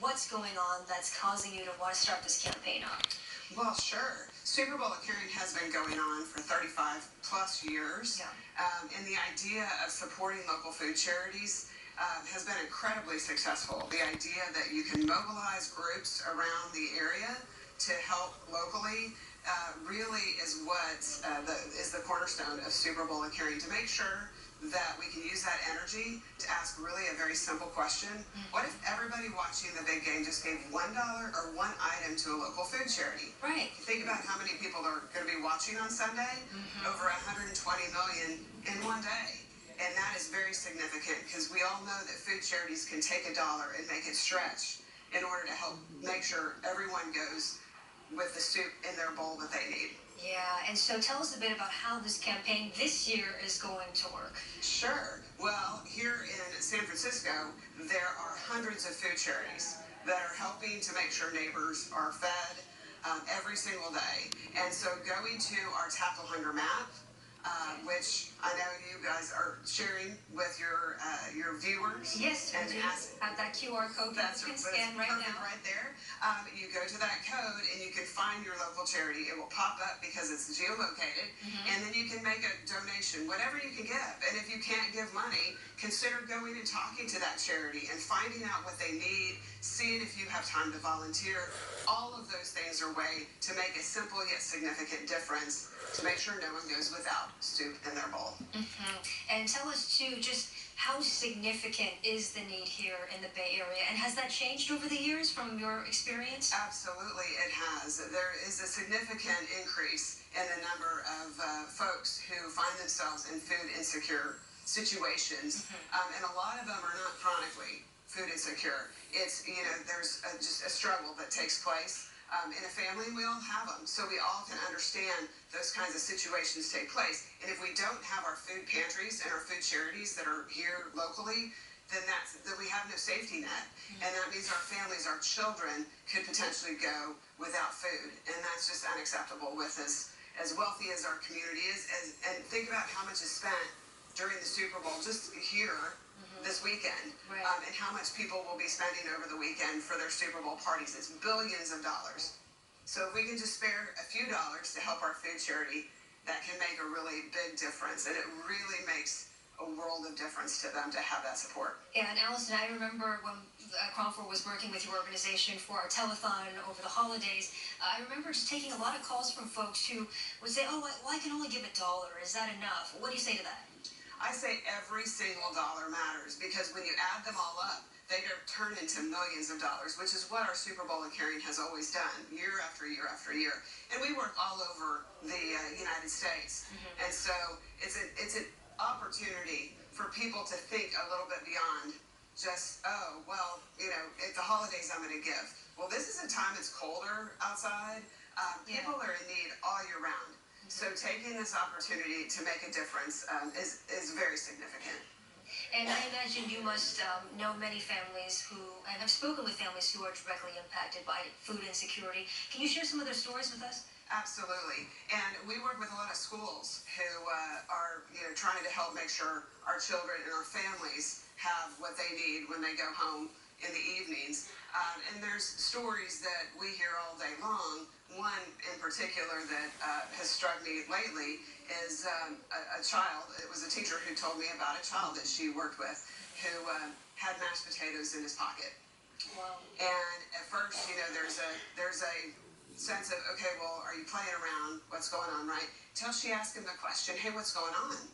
what's going on that's causing you to want to start this campaign up? Well, sure. Super Bowl Caring has been going on for 35 plus years. Yeah. And the idea of supporting local food charities has been incredibly successful. The idea that you can mobilize groups around the area to help locally really is what is the cornerstone of Super Bowl Caring, to make sure that we can use that energy to ask really a very simple question. What if everybody watching the big game just gave $1 or one item to a local food charity? Right. Think about how many people are going to be watching on Sunday. Over 120 million in one day. And that is very significant, because we all know that food charities can take $1 and make it stretch in order to help make sure everyone goes with the soup in their bowl that they need. Yeah, and so tell us a bit about how this campaign this year is going to work. Sure. Well, here in San Francisco, there are hundreds of food charities that are helping to make sure neighbors are fed every single day. And so going to our Tackle Hunger map, which I know you guys are sharing with your viewers. Yes, and we do have that QR code that you can scan right now. Right there. You go to that code and you can find your local charity. It will pop up because it's geolocated, and then you can make a donation, whatever you can give. And if you can't give money, consider going and talking to that charity and finding out what they need, seeing if you have time to volunteer. All of those things are way to make a simple yet significant difference to make sure no one goes without soup in their bowl. And tell us too, just how significant is the need here in the Bay Area, and has that changed over the years from your experience? Absolutely, it has. There is a significant increase in the number of folks who find themselves in food insecure situations, and a lot of them are not chronically food insecure. It's, there's just a struggle that takes place in a family, and we all have them. So we all can understand those kinds of situations take place. And if we don't have our food pantries and our food charities that are here locally, then we have no safety net. And that means our families, our children, could potentially go without food. And that's just unacceptable with as wealthy as our community is. And think about how much is spent during the Super Bowl just here this weekend, and how much people will be spending over the weekend for their Super Bowl parties. It's billions of dollars. So if we can just spare a few dollars to help our food charity, that can make a really big difference, and it really makes a world of difference to them to have that support. Yeah, and Allison, I remember when Kron was working with your organization for our telethon over the holidays, I remember just taking a lot of calls from folks who would say, oh, well, I can only give $1. Is that enough? What do you say to that? I say every single dollar matters, because when you add them all up, they turn into millions of dollars, which is what our Super Bowl Caring has always done, year after year after year. And we work all over the United States. And so it's an opportunity for people to think a little bit beyond just, oh, well, at the holidays I'm going to give. Well, this is a time it's colder outside. People are in need all year round. So taking this opportunity to make a difference is very significant. And I imagine you must know many families and have spoken with families who are directly impacted by food insecurity. Can you share some of their stories with us? Absolutely. And we work with a lot of schools who are trying to help make sure our children and our families have what they need when they go home in the evenings. And there's stories that we hear all day long. One in particular that has struck me lately is a child. It was a teacher who told me about a child that she worked with who had mashed potatoes in his pocket. Wow. And at first, there's a sense of, okay, well, are you playing around? What's going on, right? Till she asked him the question, hey, what's going on?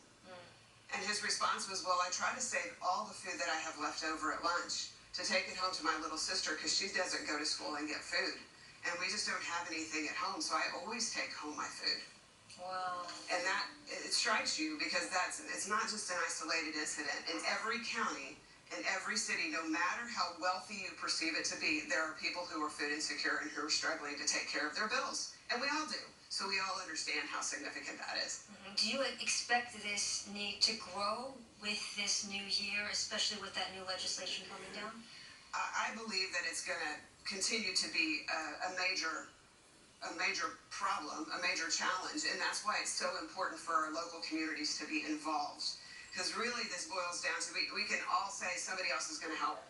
And his response was, well, I try to save all the food that I have left over at lunch to take it home to my little sister, because she doesn't go to school and get food. And we just don't have anything at home, so I always take home my food. Wow. And it strikes you, because it's not just an isolated incident. In every county, in every city, no matter how wealthy you perceive it to be, there are people who are food insecure and who are struggling to take care of their bills. And we all do. So we all understand how significant that is. Do you expect this need to grow with this new year, especially with that new legislation coming down? I believe that it's going to continue to be a major problem, a major challenge, and that's why it's so important for our local communities to be involved. Because really this boils down to, we can all say somebody else is going to help,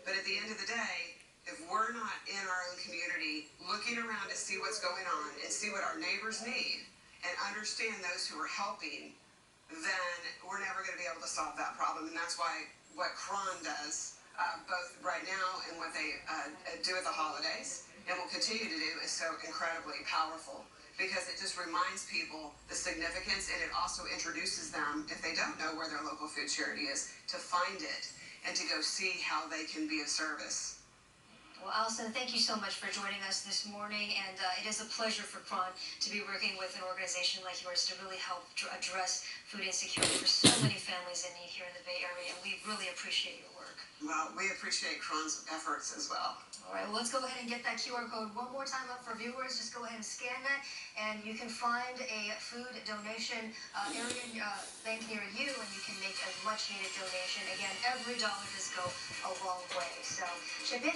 but at the end of the day, if we're not in our own community looking around to see what's going on and see what our neighbors need and understand those who are helping, then we're never going to be able to solve that problem. And that's why what Kron does, both right now and what they do at the holidays and will continue to do, is so incredibly powerful, because it just reminds people the significance, and it also introduces them, if they don't know where their local food charity is, to find it and to go see how they can be of service. Well, Allison, thank you so much for joining us this morning, and it is a pleasure for Kron to be working with an organization like yours to really help address food insecurity for so many families in need here in the Bay Area, and we really appreciate your work. Well, we appreciate Kron's efforts as well. All right, well, let's go ahead and get that QR code one more time up for viewers. Just go ahead and scan that, and you can find a food donation area bank near you, and you can make a much-needed donation. Again, every dollar does go a long way, so chip in.